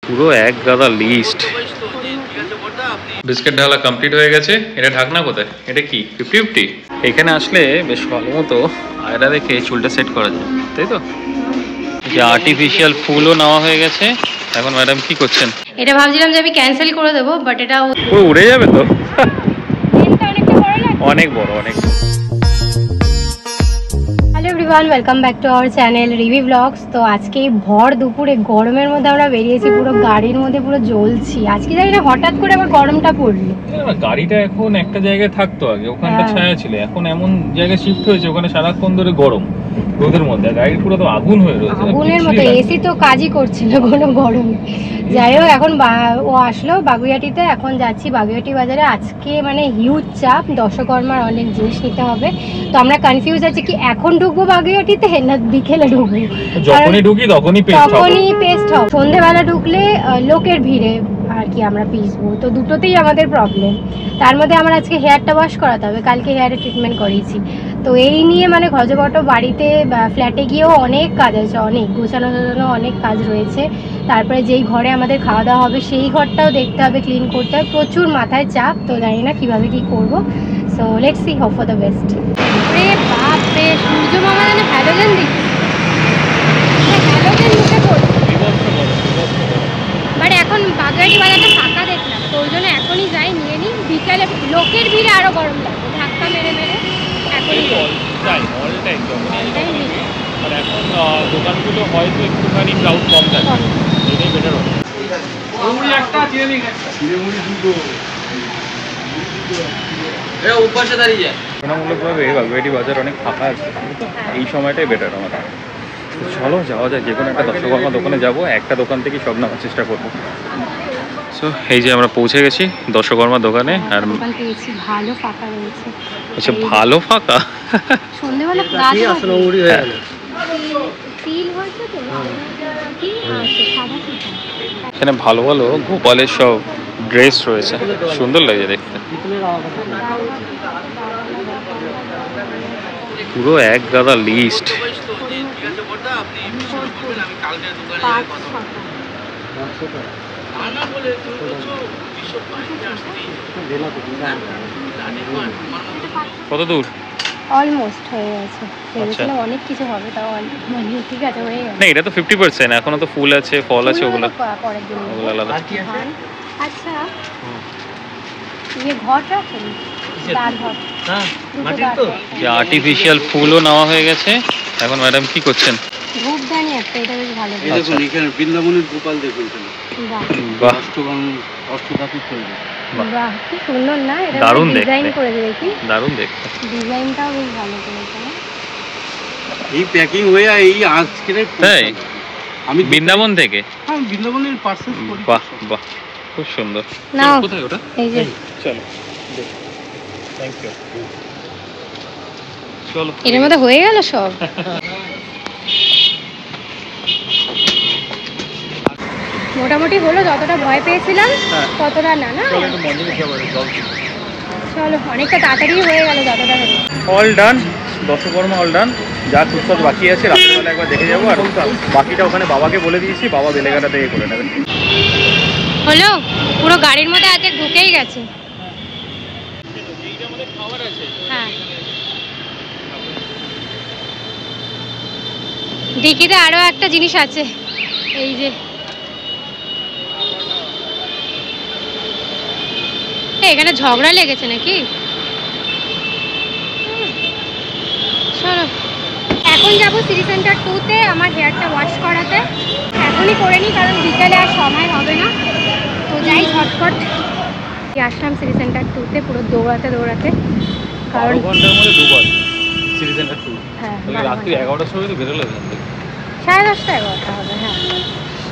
পুরো এক গাদা লিস্ট। বিস্কিট ঢালা কমপ্লিট হয়ে গেছে। এটা ঢাকনা কোথায়? এটা কি 50-50? এখানে আসলে বেশ ভালো মতো আয়না দেখে চুলটা সেট করা যায়, তাই তো? যে আর্টিফিশিয়াল ফুলও নেওয়া হয়ে গেছে। এখন ম্যাডাম কি করছেন? এটা ভাবছিলাম যে আমি ক্যান্সেল করে দেবো, বাট এটা পুরো উড়ে যাবে তো। অনেক বড়, অনেক। Hello everyone, welcome back to our channel Rivi vlogs. তো আজকে ভর দুপুরে গরমের মধ্যে আমরা বেরিয়েছি, পুরো গাড়ির মধ্যে পুরো জ্বলছি। আজকে জানি না হঠাৎ করে আবার গরমটা পড়লো। গাড়িটা এখন একটা জায়গায় থাকতো, আগে ওখানটা ছায়া ছিল, এখন এমন জায়গায় শিফট হয়েছে ওখানে সারাক্ষণ ধরে গরম রোদের মধ্যে। গাড়ির পুরো তো আগুন হয়ে রয়েছে, আগুনের মতো। এসি তো কাজই করছে না কোনো গরমে। যাই হোক, এখন ও আসলো বাগুইহাটিতে, এখন যাচ্ছি বাগুইহাটি বাজারে। আজকে মানে হিউজ চাপ, দশকর্মার অনেক জিনিস নিতে হবে। তো আমরা কনফিউজ আছি কি এখন ঢুকবো বাগুইহাটিতে না বিকেলে ঢুকবো। যখনই ঢুকি তখনই পেস্ট হবে। সন্ধ্যেবেলা ঢুকলে লোকের ভিড়ে আর কি আমরা পিসবো, তো দুটোতেই আমাদের প্রবলেম। তার মধ্যে আমার আজকে হেয়ারটা ওয়াশ করাতে হবে, কালকে হেয়ারে ট্রিটমেন্ট করিয়েছি। তো এই নিয়ে মানে ঘজবট বাড়িতে ফ্ল্যাটে গিয়েও অনেক কাজ আছে, অনেক গোছানো অনেক কাজ রয়েছে। তারপরে যেই ঘরে আমাদের খাওয়া দাওয়া হবে সেই ঘরটাও দেখতে হবে, ক্লিন করতে হবে, প্রচুর মাথায় চাপ। তো জানি না কীভাবে কী করবো। So let's see, hope for the best. রে বাপ রে, সূর্য মামা যেন হ্যালোজেন দিচ্ছে, হ্যালোজেন মুখে পড়ছে। বাট এখন বাগুইহাটি বাজারটা ফাঁকা দেখলাম, তো ওই জন্য এখনই যাই, নিয়ে নিই। বিকালে লোকের ভিড়ে আরও গরম লাগবে, ধাক্কা মেরে মেরে এখনই আর এখন দোকানগুলো হয়তো একটুখানি ক্রাউড কম থাকে, এটাই বেটার হবে। তুলনামূলকভাবে বাগুইহাটি বাজার অনেক ফাঁকা আছে, এই সময়টাই বেটার আমার। চলো যাওয়া যায়, যে কোনো একটা দশকর্মা দোকানে যাবো, একটা দোকান থেকে সব নেওয়ার চেষ্টা করবো। সো এই যে আমরা পৌঁছে গেছি দশকর্মা দোকানে। আর ভালো ফাঁকা রয়েছে। আচ্ছা, ভালো ফাঁকা। সন্ধ্যেবেলা এখানে ভালো ভালো গোপালের সব ড্রেস রয়েছে, সুন্দর লাগে দেখতে। পুরো এক গাদা লিস্ট। কত দূর? অলমোস্ট হয়ে গেছে, ভেবেছিলাম অনেক কিছু হবে, তাও মানে ঠিক আছে, হয়ে গেছে। না, এটা তো 50%, এখনো তো ফুল আছে, ফল আছে, ওগুলো পরের দিন আলাদা। আচ্ছা, ये ঘট রাখেন, তার ঘট, হ্যাঁ মাটির তো। যে আর্টিফিশিয়াল ফুলও নেওয়া হয়ে গেছে। এখন ম্যাডাম কি করছেন? ধূপদানি একটা, এটা বেশ ভালো। এই দেখুন এখানে বৃন্দাবনের গোপাল দেখুন, বাহ, অষ্টধাতু তৈরি। বাহ, কি সুন্দর না? এটা দারুণ ডিজাইন দেখতে, করেছে দেখি, দারুণ দেখতে। ডিজাইনটাও বেশ ভালো করেছে না? এই প্যাকিং হয়ে এই আজকে তাই আমি বৃন্দাবন থেকে, হ্যাঁ বৃন্দাবনের পার্সেল করি। বাহ বাহ, খুব সুন্দর। না কোথায় ওটা? এই যে চলো, থ্যাংক ইউ। চলো, এর মধ্যে হয়ে গেল সব। মোটামুটি হলো, যতটা ভয় পেয়েছিলাম ততটা না। না চলো, অনেকটা তাড়াতাড়ি হয়ে গেল যতটা হলো। অল ডান, দশকর্মা অল ডান। যা টুকটাক বাকি আছে রাত্রেবেলা একবার দেখে যাবো, আর বাকিটা ওখানে বাবাকে বলে দিয়েছি, বাবা বেলেঘাটা থেকে করে নেবেন। হলো, পুরো গাড়ির মধ্যে আজকে ঢুকেই গেছে। হ্যাঁ, ডিকিতে আরো একটা জিনিস আছে, এই যে এখানে ঝগড়া লেগেছে নাকি? চলো, এখন যাবো সিটি সেন্টার 2-তে আমার হেয়ারটা ওয়াশ করাতে। এখনই করে নিই, কারণ বিকালে আর সময় হবে না। তো যাই ঝটফট। আসলাম সিটি সেন্টার 2-তে পুরো দৌড়াতে দৌড়াতে, কারণ ঘন্টার মধ্যে দুবার সিটি সেন্টার 2। হ্যাঁ, রাত্রি 11টার সময় তো বেরোলো, 10:30 11টা হবে। হ্যাঁ,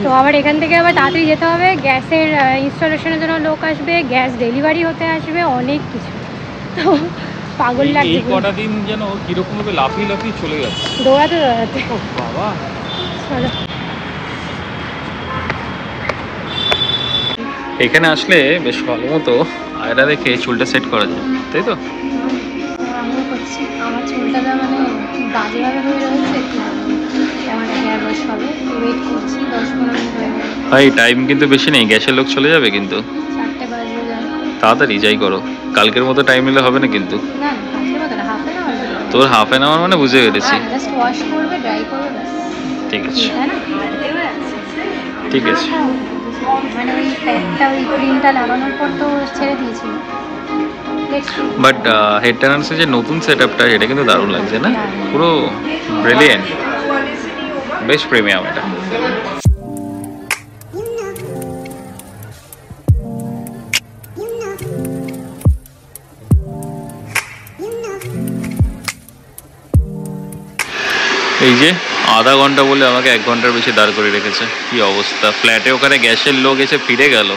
তো আবার এখান থেকে আবার তাড়াতাড়ি যেতে হবে, গ্যাসের ইনস্টলেশনের জন্য লোক আসবে, গ্যাস ডেলিভারি হতে আসবে, অনেক কিছু। তো পাগল লাগছে, কটা দিন যেন কিরকম ভাবে লাফিয়ে লাফিয়ে চলে যাচ্ছে দৌড়াতে দৌড়াতে। বাবা, চলো। এখানে আসলে বেশ ভালো মতো আয়না দেখে চুলটা সেট করা যায়, তাই তো? আমিও করছি, আমার চুলটা মানে বাজেভাবে হয়ে রয়েছে, আমার হেয়ার ওয়াশ 10 হবে, ওয়েট করছি। 10-15 মিনিট হয়ে গেল। ভাই টাইম কিন্তু বেশি নেই, গ্যাসের লোক চলে যাবে কিন্তু। 4টে বাজে যায়। তাড়াতাড়ি যাই করো, কালকের মতো টাইম নিলে হবে না কিন্তু। না কালকে মতো না, হাফ অ্যান আওয়ার। তোর হাফ অ্যান আওয়ার মানে বুঝে গেছি। জাস্ট ওয়াশ করবে, ড্রাই করবে, ব্যাস। ঠিক আছে এটা না হাঁটতেও যাচ্ছে। ঠিক আছে। মানে ওই প্যাকটা, ওই ক্রিমটা লাগানোর পর তো ছেড়ে দিয়েছিল। বাট হেড টার্নার্সের যে নতুন সেট আপটা এটা কিন্তু দারুণ লাগছে না, পুরো ব্রিলিয়েন্ট, বেশ প্রিমিয়াম এটা। এই যে আধা ঘন্টা বলে আমাকে 1 ঘন্টার বেশি দাঁড় করে রেখেছে, কি অবস্থা। ফ্ল্যাটে ওখানে গ্যাসের লোক এসে ফিরে গেল।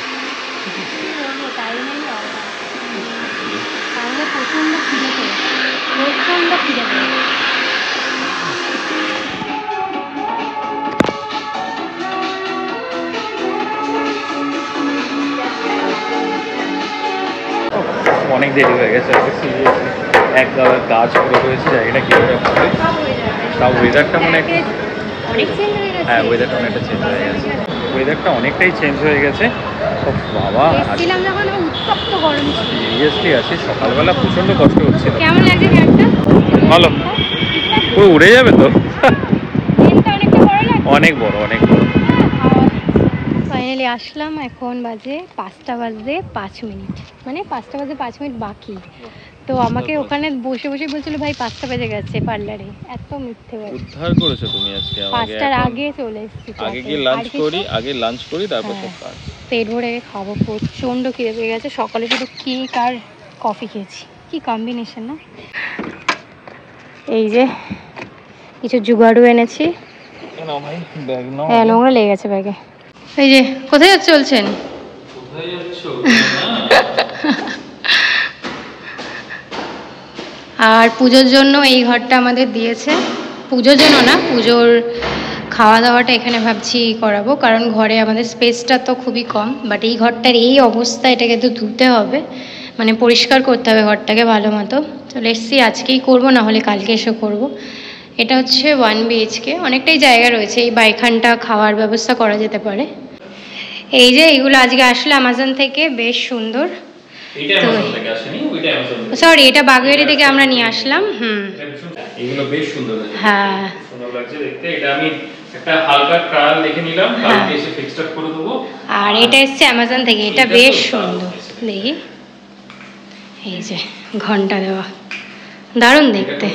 অনেক দেরি হয়ে গেছে, এক গাদার কাজ করে রয়েছে, জায়গাটা কীভাবে হবে। তাও ওয়েদারটা মানে হ্যাঁ ওয়েদারটা অনেকটা চেঞ্জ হয়ে গেছে, ওয়েদারটা অনেকটাই চেঞ্জ হয়ে গেছে। ও বাবা উত্তপ্ত গরম ছিল। সিরিয়াসলি আছে, সকালবেলা প্রচণ্ড কষ্ট হচ্ছিল। কেমন লাগছে ফ্যানটা? ভালো, পুরো উড়ে যাবে তো। অনেকটা বড় লাগছে। অনেক বড়, অনেক বড়। ফাইনালি আসলাম, এখন বাজে 5টা বাজতে 5 মিনিট, মানে 5টা বাজে 5 মিনিট বাকি। তো আমাকে ওখানে বসে বসে বলছিল ভাই 5টা বেজে গেছে পার্লারে, এত মিথ্যে বলে। উদ্ধার করেছো তুমি আজকে আমাকে। 5টার আগে চলে এসেছি। আগে গিয়ে লাঞ্চ করি তারপর সব কাজ। পেট ভরে খাবো, প্রচণ্ড খিদে পেয়ে গেছে। সকালে শুধু কেক আর কফি খেয়েছি, কি কম্বিনেশন না। এই যে কিছু জুগাড়ু এনেছি। নাও ভাই ব্যাগ নাও। হ্যাঁ নোংরা লেগে গেছে ব্যাগে। এই যে কোথায় চলছেন? কোথায় যাচ্ছ? আর পুজোর জন্য এই ঘরটা আমাদের দিয়েছে, পুজোর জন্য না, পুজোর খাওয়া দাওয়াটা এখানে ভাবছি করাবো, কারণ ঘরে আমাদের স্পেসটা তো খুবই কম। বাট এই ঘরটার এই অবস্থা, এটাকে তো ধুতে হবে, মানে পরিষ্কার করতে হবে ঘরটাকে ভালো মতো। চলে এসছি, আজকেই করবো, না হলে কালকে এসে করব। এটা হচ্ছে 1 BHK, অনেকটাই জায়গা রয়েছে, এই বাইখানটা খাওয়ার ব্যবস্থা করা যেতে পারে। এই যে এইগুলো আজকে আসলে অ্যামাজন থেকে, বেশ সুন্দর। সরি, এটা বাগুইয়ারি থেকে আমরা নিয়ে আসলাম। এগুলো বেশ সুন্দর, হ্যাঁ সুন্দর লাগছে দেখতে। এটা আমি একটা হালকা ট্রায়াল দেখে নিলাম, কালকে এসে ফিক্সড আপ করে দেবো। আর এটা এসছে অ্যামাজন থেকে, এটা বেশ সুন্দর। দেখি, এই যে ঘন্টা দেওয়া, দারুণ দেখতে।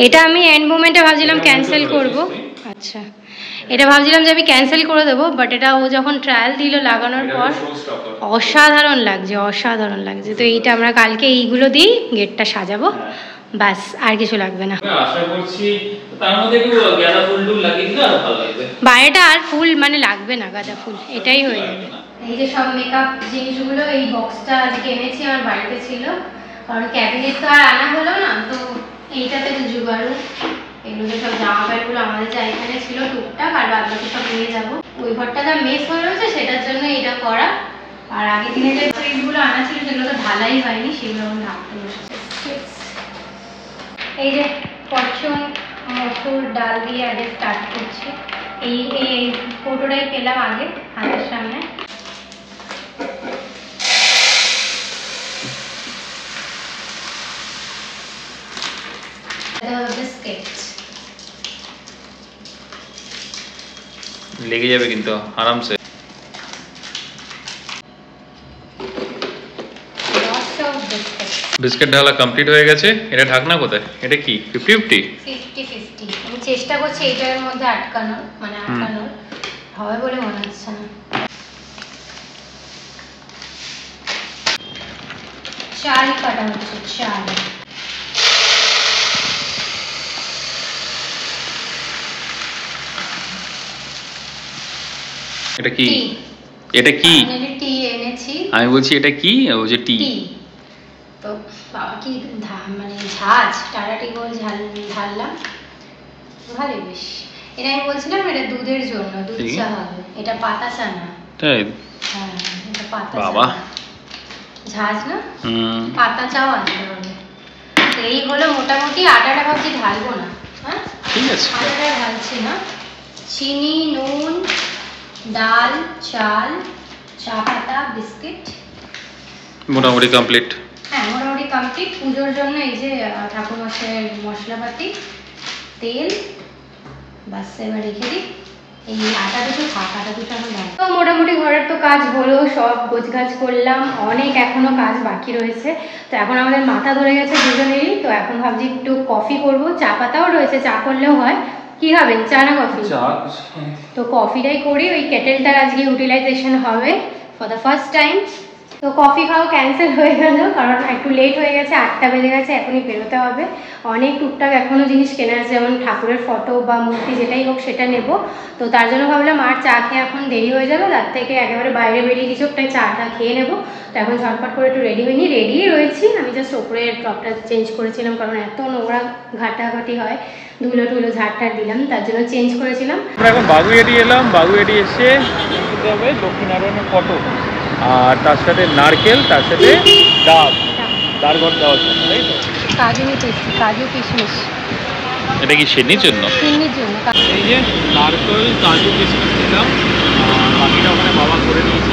এটা আমি এন্ড মোমেন্টে ভাবছিলাম ক্যান্সেল করব। আচ্ছা, এটা ভাবছিলাম যে আমি ক্যান্সেল করে দেবো, বাট এটা ও যখন ট্রায়াল দিল লাগানোর পর অসাধারণ লাগছে, অসাধারণ লাগছে। তো এইটা আমরা কালকে এইগুলো দিই গেটটা সাজাবো, ব্যাস আর কিছু লাগবে না। আশা করছি তার মধ্যে একটু গাঁদা ফুল টুল লাগিয়ে দিলে আরো ভালো লাগবে। বাইরেটা আর ফুল মানে লাগবে না, গাঁদা ফুল এটাই হয়ে যাবে। এই যে সব মেকআপ জিনিসগুলো, এই বক্সটা আজকে এনেছি, আমার বাড়িতে ছিল, কারণ ক্যাবিনেট তো আর আনা হলো না। তো এইটাতে জুগাড়ু, এগুলো সব জামা প্যান্টগুলো আমাদের যা এখানে ছিল টুকটাক, আর বাদবাকি সব নিয়ে যাবো। ওই ঘরটা যা মেস হয়ে রয়েছে সেটার জন্য এটা করা। আর আগের দিনে যে ফ্রিজগুলো আনা ছিল সেগুলো তো ঢালাই হয়নি, সেগুলো আমি ঢাকতে বসেছি। এই যে ফরচুন মসুর ডাল দিয়ে আগে স্টার্ট করছি। এই এই ফটোটাই পেলাম আগে হাতের সামনে। লেগে যাবে কিন্তু আরামসে। বিস্কিট ঢালা কমপ্লিট হয়ে গেছে। এটা ঢাকনা কোথায়? এটা কি 50-50? 50-50। আমি চেষ্টা করছি এইটার মধ্যে আটকানোর, মানে আটকানোর হবে বলে মনে হচ্ছে না। চাল কাটা হচ্ছে, চাল। এটা কি? এটা কি? টি এনেছি। আমি বলছি এটা কি? ও যে টি। তো বাবা কি মানে ঝাঁজ, টাটাটি গোল ঢাললাম, ভালোই বেশ। এটা আমি বলছিলাম এটা দুধের জন্য, দুধ চা হবে। এটা পাতা চা না। তাই? হ্যাঁ এটা পাতা চা। বাবা ঝাঁজ না, পাতা চাও আনতে হবে। তো এই হলো মোটামুটি। আটাটা ভাবছি ঢালবো না, হ্যাঁ ঠিক আছে, আটাটা ঢালছি না। চিনি, নুন, ডাল, চাল, চা পাতা, বিস্কিট। মোটামুটি কমপ্লিট। হ্যাঁ মোটামুটি কমপ্লিট। পুজোর জন্য এই যে ঠাকুরমশাইয়ের মশলাপাতি, তেল, বাস এবার রেখে দিই। এই আটা দুটো থাক, আটা দুটো এখন দেয়। তো মোটামুটি ঘরের তো কাজ হলো, সব গোছগাছ করলাম, অনেক এখনো কাজ বাকি রয়েছে। তো এখন আমাদের মাথা ধরে গেছে দুজনেরই। তো এখন ভাবছি একটু কফি করব, চা পাতাও রয়েছে, চা করলেও হয়। কি খাবেন, চা না কফি? তো কফিটাই করি, ওই কেটেলটার আজকে ইউটিলাইজেশন হবে ফর দ্য ফার্স্ট টাইম। তো কফি খাওয়া ক্যান্সেল হয়ে গেল, কারণ একটু লেট হয়ে গেছে, 8টা বেজে গেছে, এখনই বেরোতে হবে। অনেক টুকটাক এখনও জিনিস কেনা আছে, যেমন ঠাকুরের ফটো বা মূর্তি যেটাই হোক সেটা নেব। তো তার জন্য ভাবলাম আর চা খেয়ে এখন দেরি হয়ে যাবে, তার থেকে একেবারে বাইরে বেরিয়ে কিছু একটা চাটা খেয়ে নেবো। তো এখন ঝটপট করে একটু রেডি হয়নি, রেডিই রয়েছি। আমি জাস্ট ওপরের টপটা চেঞ্জ করেছিলাম, কারণ এত নোংরা ঘাটাঘাটি হয়, ধুলো টুলো ঝাড়টার দিলাম, তার জন্য চেঞ্জ করেছিলাম। আমরা এখন বাগুইয়াটি এলাম, বাগুইয়াটি এসে খেতে হবে লক্ষ্মীনারায়ণের ফটো, আর তার সাথে নারকেল, তার সাথে ডাব, দাঁড় ঘর দেওয়ার জন্য, তাই তো? কাজু নিতেছি, কাজু কিশমিশ এটা কি সিন্নির জন্য? চিনির জন্য। এই যে নারকেল, কাজু কিশমিশ নিলাম, আর বাকিটা ওখানে বাবা করে নিয়েছে।